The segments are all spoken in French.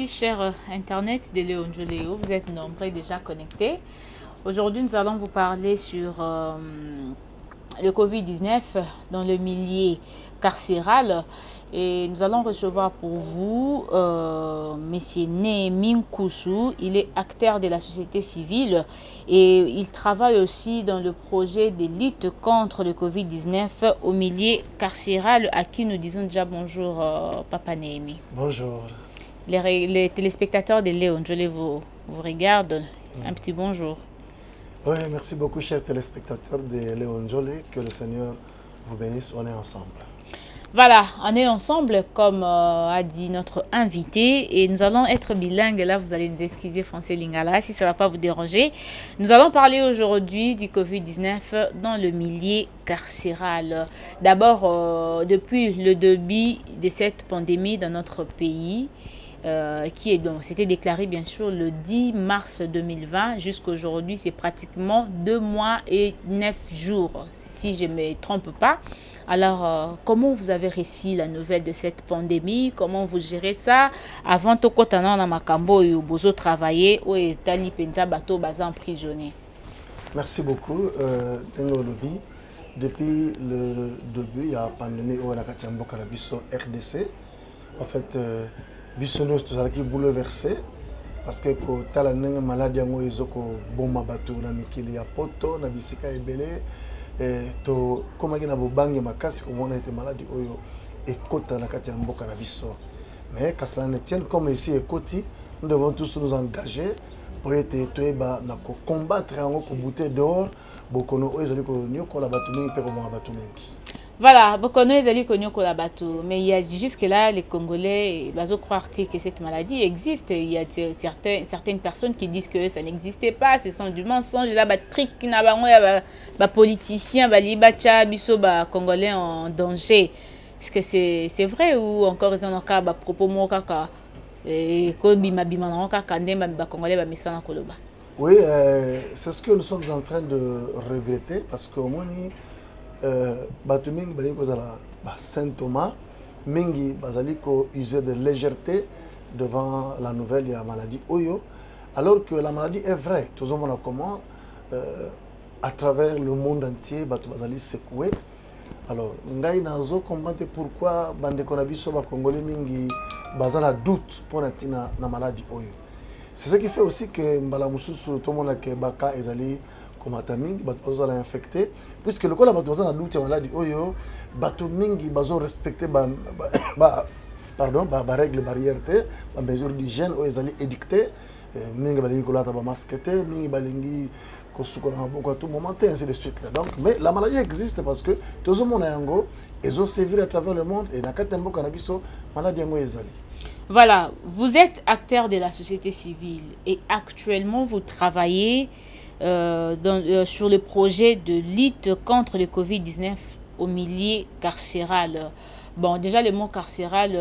Merci, cher Internet de Léon Joléo. Vous êtes nombreux déjà connectés. Aujourd'hui, nous allons vous parler sur le Covid-19 dans le milieu carcéral. Et nous allons recevoir pour vous M. Néhémie Nkoussou. Il est acteur de la société civile et il travaille aussi dans le projet de lutte contre le Covid-19 au milieu carcéral, à qui nous disons déjà bonjour, Papa Néhémie. Bonjour. Les téléspectateurs de Léon Joléo vous regardent. Un petit bonjour. Oui, merci beaucoup, chers téléspectateurs de Léon Joléo. Que le Seigneur vous bénisse. On est ensemble. Voilà, on est ensemble, comme a dit notre invité, et nous allons être bilingues. Là, vous allez nous excuser, français lingala, si ça ne va pas vous déranger. Nous allons parler aujourd'hui du Covid-19 dans le milieu carcéral. D'abord, depuis le début de cette pandémie dans notre pays, qui est donc, c'était déclaré bien sûr le 10 mars 2020 jusqu'à aujourd'hui, c'est pratiquement 2 mois et 9 jours, si je ne me trompe pas. Alors, comment vous avez réussi la nouvelle de cette pandémie? Comment vous gérez ça? Avant tout, quand on a makambo et bozo travailler, ou est-ali penza bateau bazan emprisonné? Merci beaucoup, Tengo-Lobi. Depuis le début, il y a une pandémie où on a Katiambo Karabiso RDC. En fait, Bissonos, tout ça qui est bouleversé. Parce que quand tu as une maladie, ils ont bomba bateau, na mikili ya poto, na bisika ebele. To comme il y a des banques makasi comme on a été malade oyo et kota na kati ya mboka na biso, mais quand cela ne tient comme ici et koti, nous devons tous nous engager pour être toeba na ko combattre en ko bouter dehors bokono oyo ezali ko nyoko la batu mingi pe ko mwa batu mingi. Voilà, bokono ezali ko nyoko la bateau, mais il y a jusque là les Congolais bazo croire que cette maladie existe. Il y a certaines personnes qui disent que ça n'existait pas, ce sont du mensonge. Là ba trick na bango ya ba politiciens ba libacha biso ba Congolais en danger. Est-ce que c'est vrai ou encore ils ont ka ba propos mo kaka et ko bima bima na kaka ndemba ba Congolais ba misana koloba? Oui, c'est ce que nous sommes en train de regretter parce que au moins batu mingi bali ko zala ba Saint Thomas mingi bazali ko user de légèreté devant la nouvelle de la maladie Oyo, alors que la maladie est vraie. Tout le monde a comment à travers le monde entier batu bazali secoué. Alors ngai nazo comprendre pourquoi bande konabiso ba congolais mingi bazala doute pour na maladie Oyo. C'est ce qui fait aussi que mbala mususu tout le monde a que baka ezali comme mingi bato la infecté, puisque le cas la bato na doute maladie oyo bato mingi bazo respecter pardon ba règle barrière te ba mesure d'hygiène oyo ezali édicté mingi balingi kolata ba masque te mingi balingi ko sukola maboko à tout moment et ainsi de suite là. Donc mais la maladie existe parce que tout le monde a yango ezo sévir à travers le monde et na katembo kana biso maladie yango ezali. Voilà, vous êtes acteur de la société civile et actuellement vous travaillez sur le projet de lutte contre le Covid-19 au milieu carcéral. Bon, déjà le mot carcéral,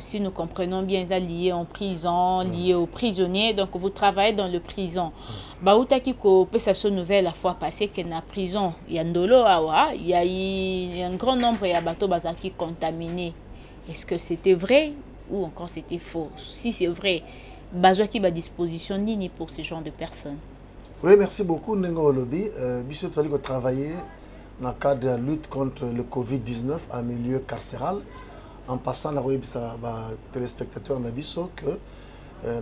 si nous comprenons bien, c'est lié en prison, lié aux prisonniers. Donc, vous travaillez dans le prison. Baoutaki ko perception nouvelle la fois passée que dans la prison, il y a ndolo awa, il y a eu un grand nombre de bateaux bazaki contaminés. Est-ce que c'était vrai ou encore c'était faux? Si c'est vrai, bazaki ba disposition nini pour ce genre de personnes? Oui, merci beaucoup, Nengo Olobi. Bissot Tali a travaillé dans le cadre de la lutte contre le Covid-19 en milieu carcéral, en passant la web téléspectateurs Nabiso que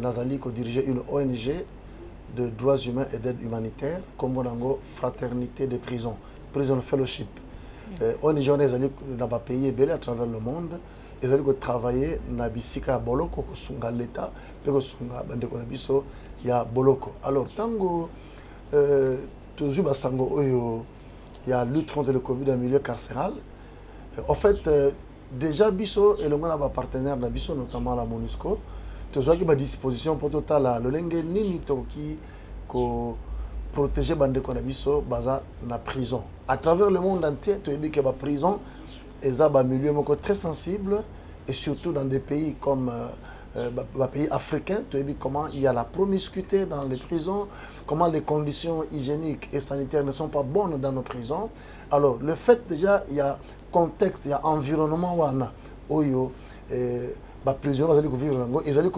Nazali a dirigé une ONG de droits humains et d'aide humanitaire, comme on Fraternité des prisons, Prison Fellowship. ONG Nazali dans le pays belé à travers le monde. Ils ont travaillé dans Bissika Boloko, Kusunga l'État, puis Kusunga Bandeko Nabiso, il y a Boloko. Alors, tango toujours il y a lutte contre le Covid en milieu carcéral. En fait, déjà Bisso et le monde a partenaire de Bisso, notamment la MONUSCO, toujours qui a disposition pour tout la le lengue nini toki ko protéger Bandeko Nabiso baza na prison. À travers le monde entier, tu as dit que la prison est un milieu très sensible et surtout dans des pays comme pays africains, tu as vu comment il y a la promiscuité dans les prisons, comment les conditions hygiéniques et sanitaires ne sont pas bonnes dans nos prisons. Alors, le fait déjà, il y a contexte, il y a environnement où on a, oyo, prisonniers, ils allaient vivre, ils allaient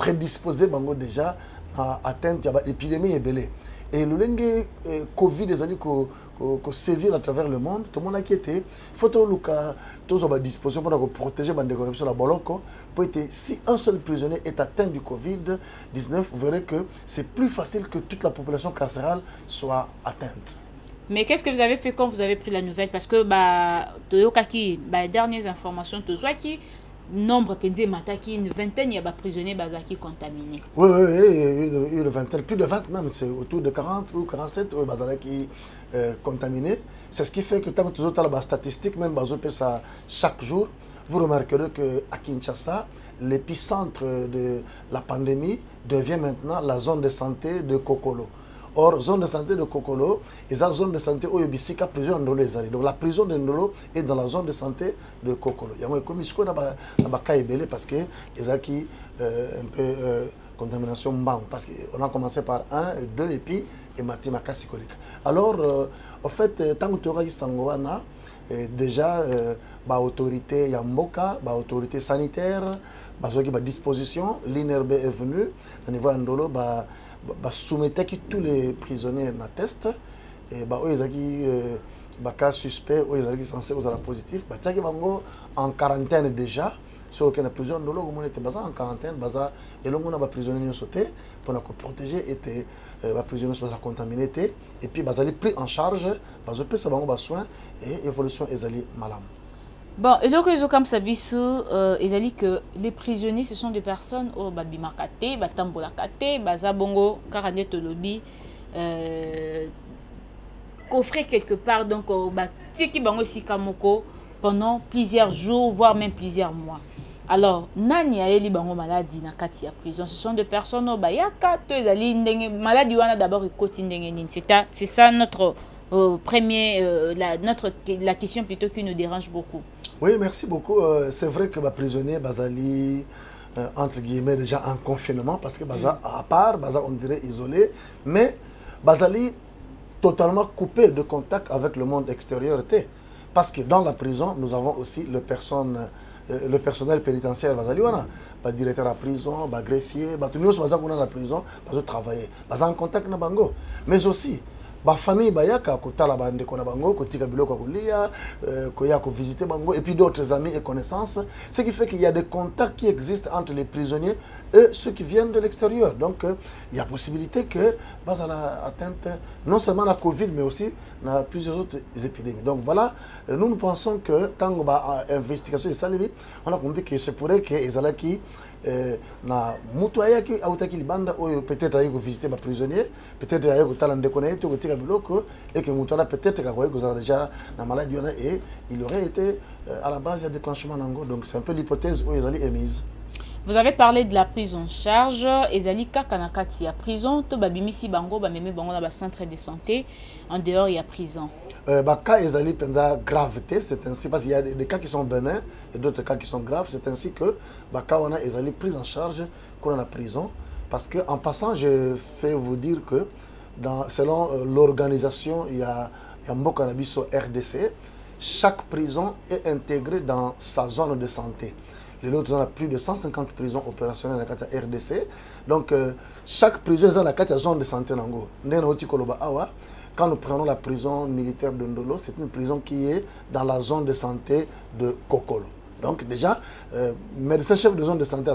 prédisposé bango déjà à atteindre l'épidémie et belé. Et le lingue Covid des années que sévir à travers le monde, tout le monde a inquiété. Il faut que tous à disposition pour protéger la corruption la boloko. Pour être si un seul prisonnier est atteint du Covid-19, vous verrez que c'est plus facile que toute la population carcérale soit atteinte. Mais qu'est-ce que vous avez fait quand vous avez pris la nouvelle? Parce que Toyokaki, dernières informations, Tozoaki, nombre pendé mataki une vingtaine il y a des prisonniers bazaki contaminés. Oui, une vingtaine, plus de 20 même, c'est autour de 40 ou 47 bazaki contaminés. C'est ce qui fait que tant que toujours la statistique, même bazopé ça chaque jour, vous remarquerez qu'à Kinshasa, l'épicentre de la pandémie devient maintenant la zone de santé de Kokolo. Or, zone de santé de Kokolo, et la zone de santé où il y a prison Ndolo. Donc la prison de Ndolo est dans la zone de santé de Kokolo. Il y a un commission parce que il y a un peu contamination mbang parce qu'on a commencé par 1, 2 et puis et Matima Kassikolika. Alors, en fait, tant que tu as Sangoana, déjà, l'autorité Yamboka, l'autorité sanitaire, la disposition, l'INRB est venue, au niveau Ndolo, soumettre tous les prisonniers à test et cas suspect ou ils censés aux positif en quarantaine déjà sur aucune prison de l'eau on était en quarantaine et l'on a prisonniers sauté pour nous protéger était prisonniers sont contaminés et puis ils pris en charge parce que ça va soin et évolution ils allaient malade. Bon, et donc, comme ça, ils dit que les prisonniers, ce sont des personnes qui ont bimakate, batambolakate, bazabongo, karaneto lobby, coffré quelque part, donc, tiki bango sikamoko pendant plusieurs jours, voire même plusieurs mois. Alors, nani a eli bango maladie na kati ya prison, ce sont des personnes qui ont maladie wana d'abord c'est ça notre la question plutôt qui nous dérange beaucoup. Oui, merci beaucoup. C'est vrai que les prisonniers Bazali, entre guillemets, déjà en confinement, parce que Baza, à part, Baza, on dirait isolé, mais Bazali totalement coupé de contact avec le monde extérieur. Parce que dans la prison, nous avons aussi le personnel pénitentiaire Bazali, le directeur de la prison, le greffier, tout le monde Baza dans la prison, Baza travailler. Baza en contact avec Bango. Mais aussi, la famille bayaka kotala bande kona bango kotika biloko kolia koya ko visiter bango et puis d'autres amis et connaissances, ce qui fait qu'il y a des contacts qui existent entre les prisonniers et ceux qui viennent de l'extérieur. Donc il y a possibilité que bas à la atteinte non seulement la Covid mais aussi dans plusieurs autres épidémies. Donc voilà, nous pensons que tant ba investigation et salimi, on a compris que c'est pourrait que ezalaki na mutu ayaki autaki libanda oyo peut-être ayo visiter ba prisonnier peut-être ayo kotala ndekona to kotika biloko et que mutu na peut-être ka koyo kozala déjà na maladie et il aurait été à la base du déclenchement nango. Donc c'est un peu l'hypothèse où ils allaient émise. Vous avez parlé de la prise en charge. Ezali kaka na kati ya prison to babimisi bango ba meme bango na ba centre de santé en dehors il y a prison. Cas ezali penza gravité, c'est ainsi parce qu'il y a des cas qui sont bénins et d'autres cas qui sont graves. C'est ainsi que cas on a ezali prise en charge qu'on a la prison. Parce que en passant, je sais vous dire que selon l'organisation, il y a Mboka Nabiso RDC, chaque prison est intégrée dans sa zone de santé. Les autres, on a plus de 150 prisons opérationnelles dans la RDC. Donc, chaque prison est dans la zone de santé. Quand nous prenons la prison militaire de Ndolo, c'est une prison qui est dans la zone de santé de Kokolo. Donc déjà, médecin chef de zone de santé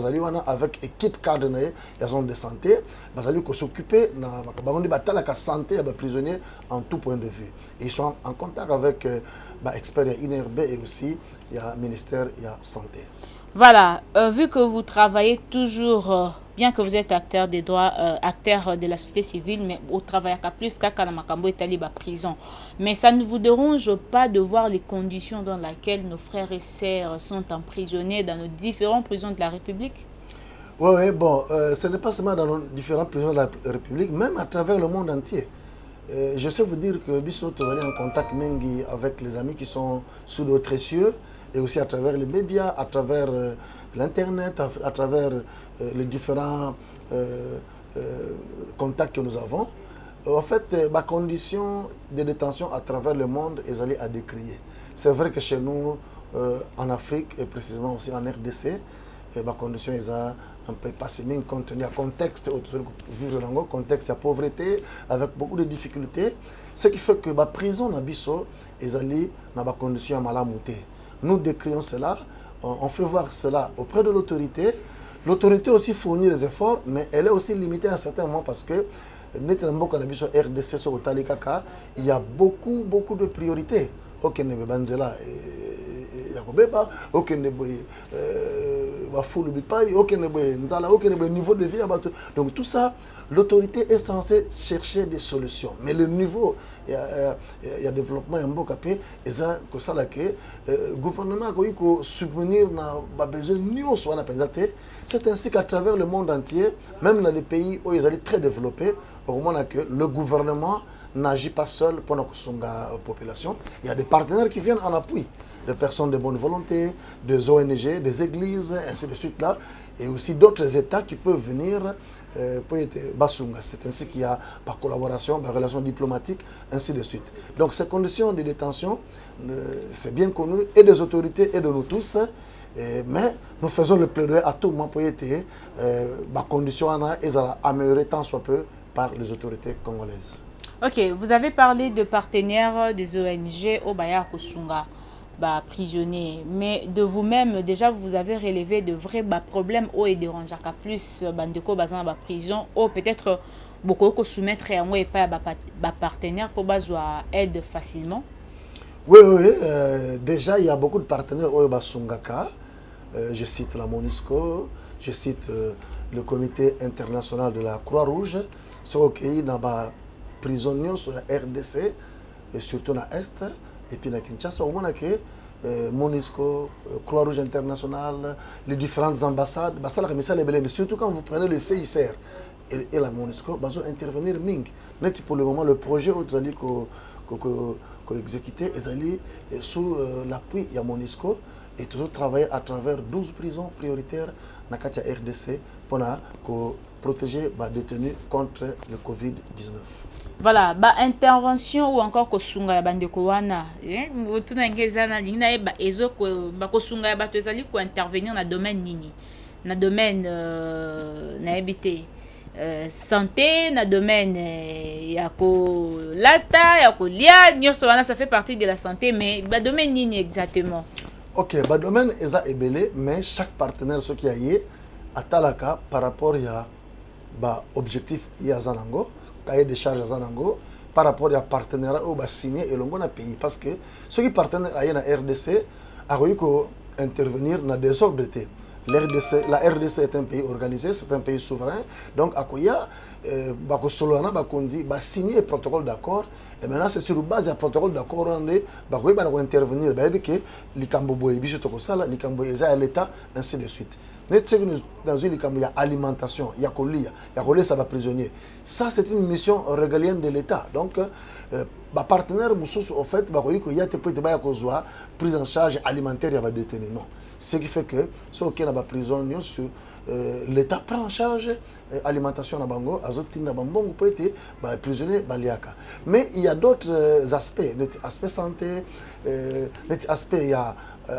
avec équipe cadre de la zone de santé, il faut s'occuper de la santé des prisonniers en tout point de vue. Et ils sont en contact avec les experts INRB et aussi le ministère de la Santé. Voilà, vu que vous travaillez toujours, bien que vous êtes acteur des droits, acteur de la société civile, mais vous travaillez à plus qu'à Makambo et Taliba prison. Mais ça ne vous dérange pas de voir les conditions dans lesquelles nos frères et sœurs sont emprisonnés dans nos différentes prisons de la République? Oui, bon, ce n'est pas seulement dans nos différentes prisons de la République, même à travers le monde entier. Je sais vous dire que Bissot est en contact avec les amis qui sont sous d'autres cieux, et aussi à travers les médias, à travers l'Internet, à travers les différents contacts que nous avons. En fait, ma condition de détention à travers le monde est allée à décrier. C'est vrai que chez nous, en Afrique, et précisément aussi en RDC, les conditions un peu passées, mais compte tenu du contexte, vivre dans le contexte de pauvreté, avec beaucoup de difficultés, ce qui fait que la prison dans Bisso, ils allaient dans des conditions malamouté. Nous décrions cela, on fait voir cela auprès de l'autorité. L'autorité aussi fournit des efforts, mais elle est aussi limitée à un certain moment parce que RDC sur Talikaka, il y a beaucoup de priorités. Ok, ne banzela yakobeba, ok ne bafulu bipai, ok ne nzala, ok ne niveau de vie abato. Donc tout ça, l'autorité est censée chercher des solutions. Mais le niveau, il y a développement en Bokapé, et ça que ça là que gouvernement ko subvenir na besoin nous soit na présenté. C'est ainsi qu'à travers le monde entier, même dans les pays où ils allaient très développés, au moment que le gouvernement n'agit pas seul pour la population. Il y a des partenaires qui viennent en appui, des personnes de bonne volonté, des ONG, des églises, ainsi de suite là, et aussi d'autres États qui peuvent venir pour être Basunga. C'est ainsi qu'il y a par collaboration, par relations diplomatiques, ainsi de suite. Donc ces conditions de détention, c'est bien connu, et des autorités et de nous tous. Mais nous faisons le plaidoyer à tout moment pour être conditions améliorées tant soit peu par les autorités congolaises. Ok, vous avez parlé de partenaires des ONG au Baya Kosunga, prisonniers, mais de vous-même, déjà vous avez relevé de vrais problèmes au et dérangeant plus bandeko bazan ba prison ou peut-être beaucoup ko soumettre à moi et pas partenaire pour bazoa aide facilement. Oui, déjà il y a beaucoup de partenaires au Basungaka. Je cite la MONUSCO, je cite le comité international de la Croix-Rouge, sur le pays dans la prisonniers sur la RDC, et surtout dans l'Est, et puis dans Kinshasa, au moment que MONUSCO, Croix-Rouge internationale, les différentes ambassades, mais surtout quand vous prenez le CICR et la MONUSCO, ils vont intervenir. Pour le moment, le projet où vous allez exécuter, ils allient sous l'appui de la MONUSCO et toujours travailler à travers 12 prisons prioritaires dans la RDC pour protéger les détenus contre le Covid-19. Voilà, intervention ou encore kosunga ya bandeko wana mutu na ngeza na lingina eba ezo ko kosunga ya bato ezali ko intervenir na domaine nini, na domaine na ebité santé, na domaine ya ko lata ya ko lia nyonso wana, ça fait partie de la santé, mais domaine nini exactement? Ok, domaine eza ebele, mais chaque partenaire ce qui a yé atalaka par rapport à objectif ya zanango cahier de charges à Zanango par rapport à partenariat au signé et l'on a pays parce que ceux qui partenaires à la RDC a eu intervenir dans des ordres. La RDC est un pays organisé, c'est un pays souverain, donc à quoi il y a signé un protocole d'accord. Et maintenant, c'est sur base du protocole d'accord on va intervenir. L'État, ainsi de suite. Dans une il y a alimentation, il y a colis, ça va prisonnier. Ça, c'est une mission régalienne de l'État. Donc, partenaire, au fait, il y a des prise en charge alimentaire, il y a des détenus. Non. Ce qui fait que, si on a prison, l'État prend en charge l'alimentation dans Bango, peut être prisonnier baliaka. Mais il y a d'autres aspects, aspect santé, aspect il y a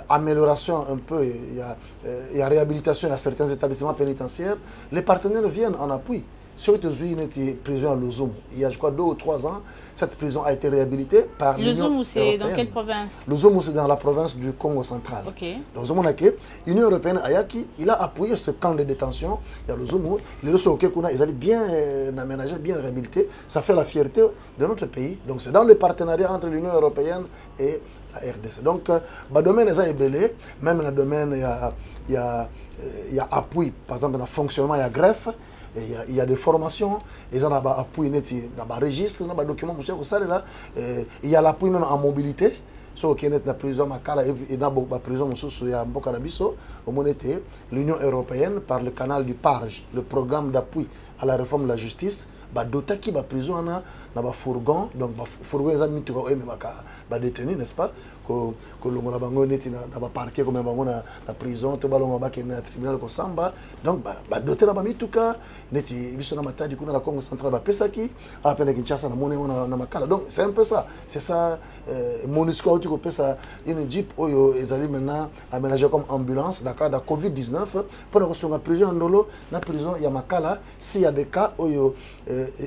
amélioration un peu, il y a réhabilitation à certains établissements pénitentiaires. Les partenaires viennent en appui. Sur une prison à Louzoum, il y a je crois 2 ou 3 ans, cette prison a été réhabilitée par l'Union européenne. Louzoum, c'est dans quelle province? Louzoum, c'est dans la province du Congo central. Okay. Donc, l'Union européenne, il a appuyé ce camp de détention. Il y a Louzoum, ils allaient bien aménager, bien réhabiliter. Ça fait la fierté de notre pays. Donc, c'est dans le partenariat entre l'Union européenne et la RDC. Donc, le domaine est belé, même dans le domaine, il y a appui, par exemple, dans le fonctionnement, il y a greffe. Il y a des formations, ils ont appui dans le registre, dans le document, il y a l'appui même en mobilité. So qui est la prison et dans la prison il y a beaucoup d'Abisso, l'Union européenne par le canal du PARJ, le programme d'appui à la réforme de la justice, doté qui va prison na ba fourgon, donc fourgon les amis tu vas ba détenu, n'est-ce pas? Que l'on a bango neti na ba parquet comme bango na prison, to ba longa ba ke na tribunal ko samba, donc doté na ba mituka neti biso na matadi kuna na Congo central ba pesaki, à peine Kinshasa na mone na makala. Donc c'est un peu ça, c'est ça MONUSCO tu ko pesa une jeep oyo ezali maintenant aménagé comme ambulance d'accord da Covid-19 pour recevoir prison ndolo na prison ya makala s'il y a des cas oyo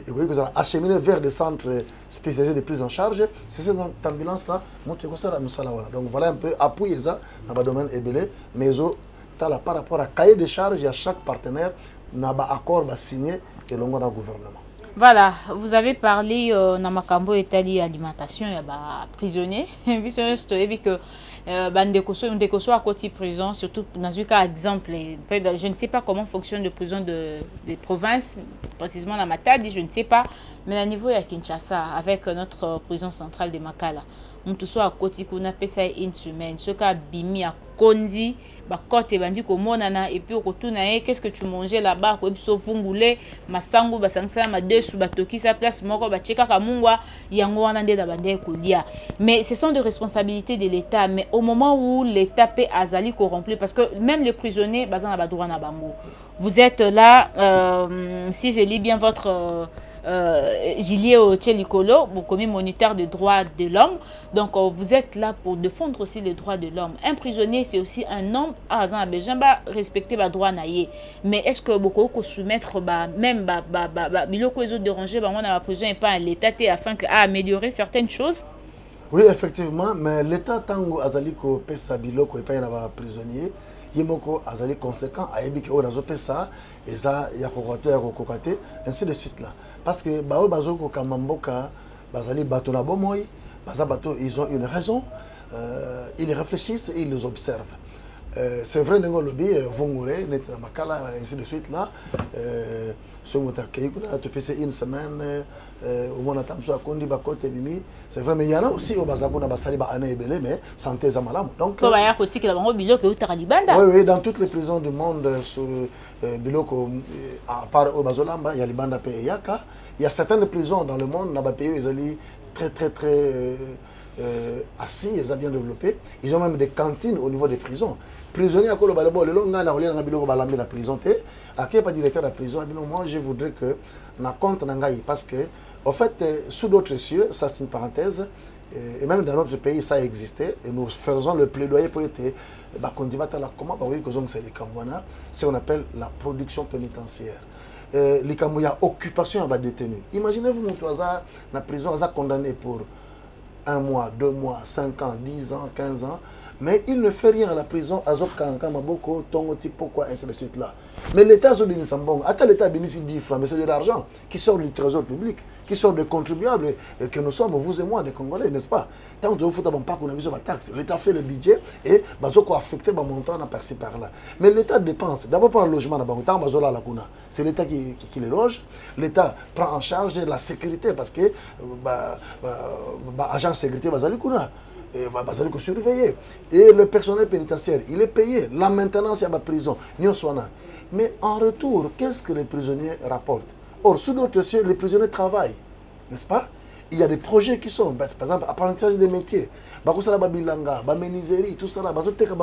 vous allez acheminer vers des centres spécialisés de prise en charge, c'est cette ambulance là monte comme ça la musala voilà. Donc voilà un peu appuyer ça dans le domaine ébélé mais par rapport à cahier de charge il y a chaque partenaire n'a pas accord va signer et l'on a gouvernement. Voilà, vous avez parlé dans Makambo Italie alimentation il y a prisonniers puis que ndeko à côté prison surtout dans un cas exemple je ne sais pas comment fonctionne les prisons des provinces précisément la Matadi je ne sais pas mais à niveau à Kinshasa avec notre prison centrale de Makala on tout soit à côté qu'on a passé une semaine ce cas bimi à Kondi côté bandi komonana et puis retourner qu'est-ce que tu mangeais là-bas ko biso vungule masangu basangisa ma desu batoki sa place moko ba cheka kamungwa yango wana nde da bande kolia mais ce sont des responsabilités de l'État mais au moment où l'État peut azali corrompu parce que même les prisonniers bazana ba droit na bango vous êtes là si je lis bien votre Gilier au Tchelikolo, vous comme moniteur des droits de l'homme. Donc, vous êtes là pour défendre aussi les droits de l'homme. Un prisonnier, c'est aussi un homme. Ah, ça a besoin de respecter les droits naïe. Mais est-ce que beaucoup de soumettre, même, biloko les autres déranger, on a la prison et pas l'État afin d'améliorer certaines choses? Oui, effectivement, mais l'État, tango azali ko pesa biloko et pas y a prisonnier. Yemoko azali conséquent a yebi ke o nazo pesa eza ya kokoto ya kokokate ainsi de suite là parce que bao bazo ko kamamboka bazali bato na bomoy baza bato ils ont une raison ils réfléchissent et ils les observent c'est vrai ngo lobi vongure net na makala ainsi de suite là ce mota keikuna te pesa une semaine au moins attention à kondi ba côté bimi c'est vrai mais il y en a aussi au bazabona basali ba ana ebele mais santé za malamu donc ko ba ya kotiki la bango biloko utaka libanda oui dans toutes les prisons du monde sur biloko à part au bazolamba il y a libanda pe yaka il y a certaines prisons dans le monde na ba pays ils ali très assis, ils ont bien développé. Ils ont même des cantines au niveau des prisons. Prisonniers à Kolo Balabo, le long de la prison, à qui pas directeur de la prison, moi je voudrais que na compte nangaï parce que en fait sous d'autres cieux, ça c'est une parenthèse. Et même dans notre pays, ça existait. Et nous faisons le plaidoyer pour être c'est ce qu'on appelle la production pénitentiaire. Il y a occupation à détenu. Imaginez-vous, mon la prison, condamné pour 1 mois, 2 mois, 5 ans, 10 ans, 15 ans. Mais il ne fait rien à la prison, Azok Kanka, Maboko, Tongo, pourquoi, ainsi de suite là. Mais l'État, attends l'État bénéficie 10 francs, mais c'est de l'argent qui sort du trésor public, qui sort des contribuables, et que nous sommes, vous et moi, des Congolais, n'est-ce pas? Tant que vous pas qu'on a vu sur la taxe, l'État fait le budget et Bazoko affecté mon montant par-ci par-là. Mais l'État dépense, d'abord pour le logement, c'est l'État qui les loge, l'État prend en charge la sécurité parce que agent de sécurité, et il surveiller. Et le personnel pénitentiaire, il est payé. La maintenance, il y a la prison. Mais en retour, qu'est-ce que les prisonniers rapportent? Or, sous d'autres cieux, les prisonniers travaillent. N'est-ce pas? Il y a des projets qui sont, par exemple, apprentissage des métiers. Babilanga, menuiserie, tout ça là,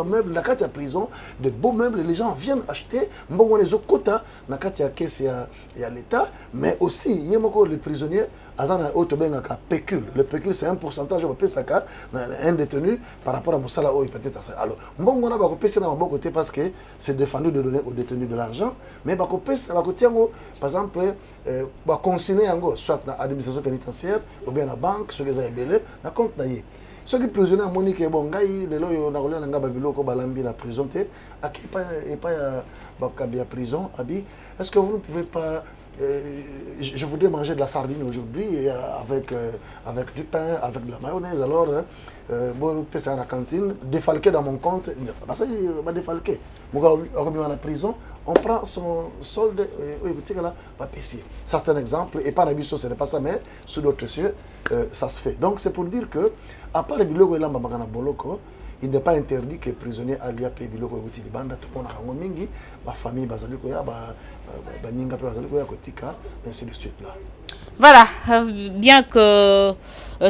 meubles, la carte à prison, de beaux meubles, les gens viennent acheter, les quotas, la carte à caisse, il y a l'État, mais aussi, il y a les prisonniers, pécule. Le pécule, c'est un pourcentage un détenu par rapport à Moussala ou peut-être ça. Alors, parce que c'est défendu de donner aux détenus de l'argent, mais par exemple, consigner soit dans l'administration pénitentiaire, ou bien la banque, sur les ABL, la compte d'ailleurs. Ceux qui prisonniers à Monique et Bongaï, les loyaux n'a pas balambi la prison, à qui pas à prison, est-ce que vous ne pouvez pas. Je voudrais manger de la sardine aujourd'hui avec du pain, avec de la mayonnaise. Alors, bon, à la cantine, défalquer dans mon compte. Ça, il va défalquer. On revient à la prison, on prend son solde, va payer. Ça, c'est un exemple. Et par la ce n'est pas ça, mais sous d'autres cieux, ça se fait. Donc, c'est pour dire que, à part les bilogo et la boloko, il n'est pas interdit que les prisonniers alia pe biloko uti libanda tout on a mingi ba famille bazali ko ya ba ninga pe bazali ko ya kotika ainsi de suite là. Voilà, bien que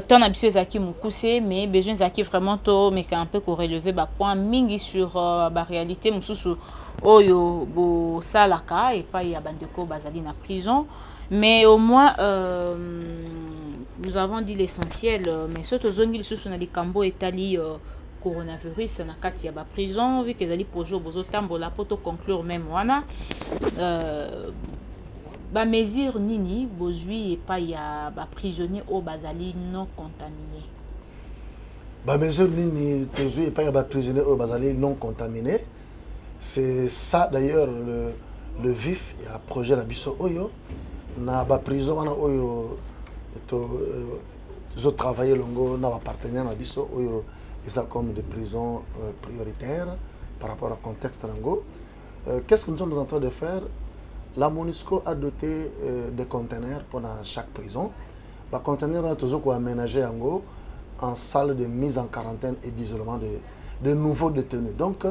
tant ambitieux Zaki Moukoussé, mais besoin Zaki vraiment tôt, mais un peu qu'on relever bah point mingi sur la réalité mususu oyo bo salaka et pas y a bandeko bazali na prison, mais au moins nous avons dit l'essentiel, mais surtout zongi susu na likambo etali coronavirus na kati ya ba prison vu que zali projet bozo tambola poto conclure même wana ba mesure nini bozui et pas ya ba prisonnier au bazali non contaminé. Ba mesure nini tozui et pas ya ba prisonnier au bazali non contaminé. C'est ça d'ailleurs le vif il y a un projet la biso oyo na ba prison wana oyo to travailler longo na ba partenaire na biso oyo et ça comme des prisons prioritaires par rapport au contexte lango. Qu'est-ce que nous sommes en train de faire? La MONUSCO a doté des conteneurs pour chaque prison. Les conteneurs ont toujours aménagé en salle de mise en quarantaine et d'isolement de nouveaux détenus. Donc,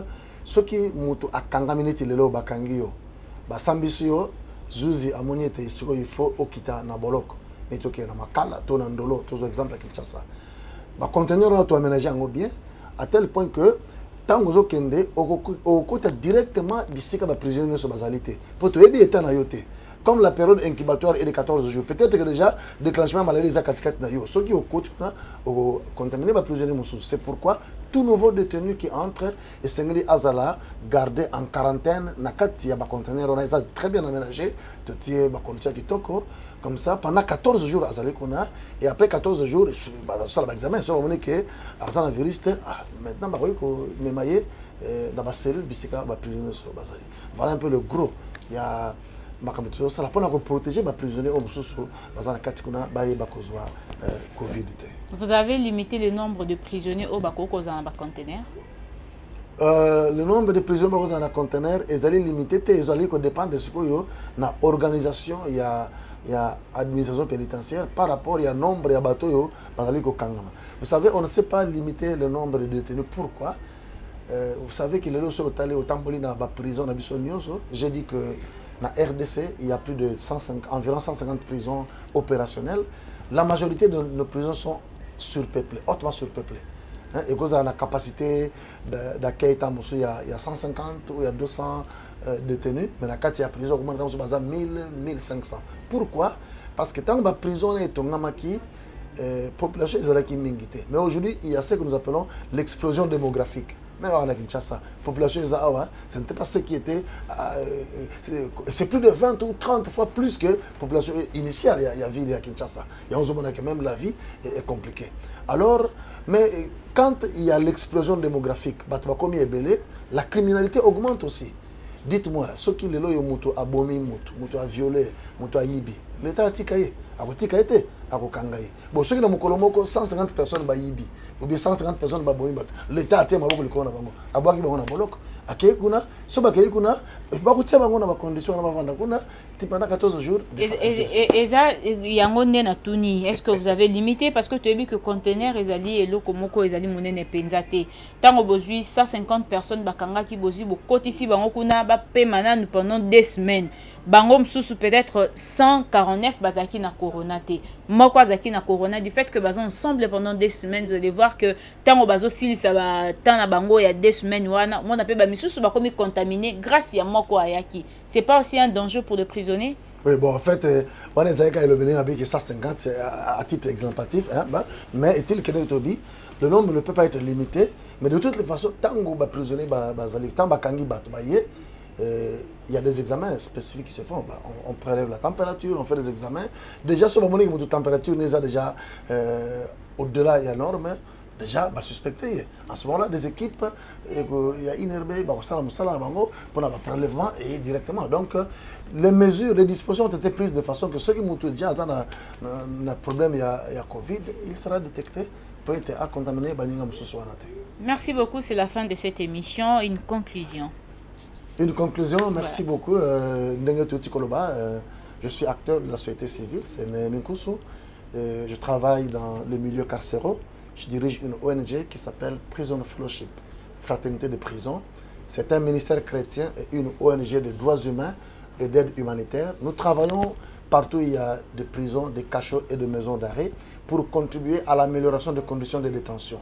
ceux qui ont kangaminé tilelo bakangio, basambisio, zuzi amoniete il faut okita na bolok, netoke na makala, to nandolo, tous exemple à Kinshasa. Les conteneurs ont aménagé bien à tel point que tant que vous kende au côté directement d'ici que les prisonniers sont basalité pour tout aider état na yote comme la période incubatoire est de 14 jours peut-être que déjà déclenchement maladie za katikati na yo ceux qui au côté na au contaminé les prisonniers musu c'est pourquoi tout nouveau détenu qui entre et sengeli azala gardé en quarantaine na kati ya ba conteneur on a ça très bien aménagé to tie ba condition kitoko comme ça pendant 14 jours azali kona et après 14 jours sur l'examen sur on est que azana viriste maintenant ba ko memaye dans la cellule bisika ba prisonniers sur bazali voilà un peu le gros il y a makamito ça la pour protéger ba prisonniers au mususu bazana kati kuna ba yeba kozwa covid. Vous avez limité le nombre de prisonniers au bakoko dans ba conteneur? Le nombre de prisonniers dans un conteneur est limité et ils dépend de ce qu'il y a dans l'organisation il y a administration pénitentiaire par rapport au nombre de bateaux. Vous savez, on ne sait pas limiter le nombre de détenus. Pourquoi? Vous savez qu'il est là au Tamboli dans la prison. J'ai dit que dans la RDC, il y a plus de environ 150 prisons opérationnelles. La majorité de nos prisons sont surpeuplées, hautement surpeuplées. Et cause à la capacité d'accueil, il y a 150 ou il y a 200 détenus, mais la carte il y a prison, il y a 1000, 1500. Pourquoi? Parce que tant que la prison est la population est mingité. Mais aujourd'hui, il y a ce que nous appelons l'explosion démographique. Mais à Kinshasa, la population ce n'était pas ce qui était. C'est plus de 20 ou 30 fois plus que la population initiale. Il y a ville à Kinshasa. Il y a que même la vie est compliquée. Alors, mais quand il y a l'explosion démographique, la criminalité augmente aussi. Dites-moi, ceux qui les loyaux mutu abomi mutu a violé, mutu a yibi, l'État a tikaye, a tikaye, a kangaye. Bon, ceux qui n'ont pas 150 personnes ba yibi, ou bien 150 personnes ba bomi, l'État a tia maboko le kona bango, a boaki bango na bolok, a kei kuna, so ba kei kuna, ba kutia bango na ba condition na ba vanda kuna, pendant 14 jours. Et ça, yango na tuni, est-ce que vous avez limité parce que tu as vu que conteneur ezali elo komoko ezali monene penzate. Tango bozui 150 personnes bakanga ki bozui bokoti si bango kuna ba pemananu pendant 2 semaines. Bango msusu peut-être 149 bazaki na corona te. Moko azaki na corona du fait que bazan ensemble pendant 2 semaines, vous allez voir que tango bazo sili ça va tant na bango il y a 2 semaines wana mon appelle ba misusu ba komi contaminé grâce à moko ayaki. C'est pas aussi un danger pour le prisonnier? Oui, bon, en fait, on est avec 150, c'est à titre exemplatif, hein, mais est-il que le nombre ne peut pas être limité, mais de toutes les façons, tant que les prisonniers, il y a des examens spécifiques qui se font. On prélève la température, on fait des examens. Déjà, sur le moment où la température est déjà au-delà de la norme, déjà suspecté. En ce moment-là, des équipes, il y a INRB, pour le prélèvement et directement. Donc, les mesures, les dispositions ont été prises de façon que ceux qui ont déjà un problème, il y a Covid, il sera détecté, peut être contaminé. Merci beaucoup, c'est la fin de cette émission. Une conclusion. Une conclusion, merci beaucoup. Je suis acteur de la société civile, c'est Nenkusu. Je travaille dans le milieu carcéral Je dirige une ONG qui s'appelle Prison Fellowship, Fraternité de prison. C'est un ministère chrétien et une ONG de droits humains et d'aide humanitaire. Nous travaillons partout où il y a des prisons, des cachots et des maisons d'arrêt pour contribuer à l'amélioration des conditions de détention.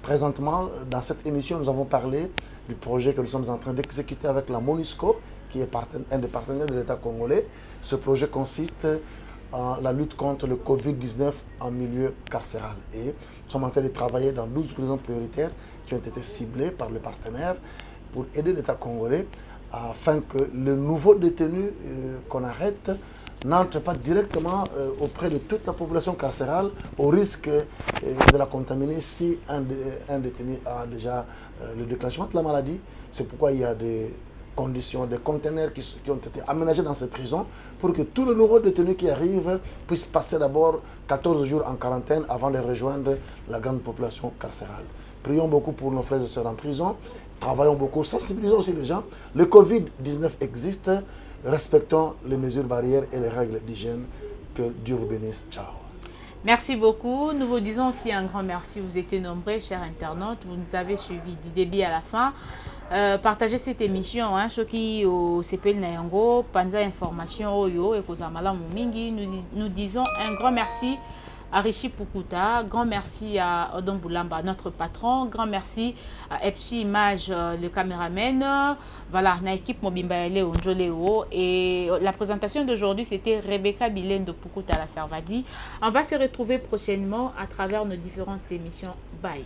Présentement, dans cette émission, nous avons parlé du projet que nous sommes en train d'exécuter avec la MONUSCO, qui est un des partenaires de l'État congolais. Ce projet consiste en la lutte contre le Covid-19 en milieu carcéral. Et nous sommes en train de travailler dans 12 prisons prioritaires qui ont été ciblées par le partenaire pour aider l'État congolais afin que le nouveau détenu qu'on arrête n'entre pas directement auprès de toute la population carcérale au risque de la contaminer si un détenu a déjà le déclenchement de la maladie. C'est pourquoi il y a des conditions, des conteneurs qui ont été aménagés dans ces prisons pour que tous les nouveaux détenus qui arrivent puissent passer d'abord 14 jours en quarantaine avant de rejoindre la grande population carcérale. Prions beaucoup pour nos frères et sœurs en prison, travaillons beaucoup, sensibilisons aussi les gens. Le Covid-19 existe, respectons les mesures barrières et les règles d'hygiène. Que Dieu vous bénisse. Ciao. Merci beaucoup. Nous vous disons aussi un grand merci. Vous étiez nombreux, chers internautes. Vous nous avez suivis du début à la fin. Partagez cette émission. Ce qui au CPL Nayango, Panza Information Oyo et Kozamala Mumingi. Nous disons un grand merci à Rishi Pukuta, grand merci à Odon Boulamba, notre patron, grand merci à Epsi Image, le caméraman, voilà, na équipe Mobimba Ele Onjoleo. Et la présentation d'aujourd'hui, c'était Rebecca Bilène de Pukuta la Servadi. On va se retrouver prochainement à travers nos différentes émissions. Bye.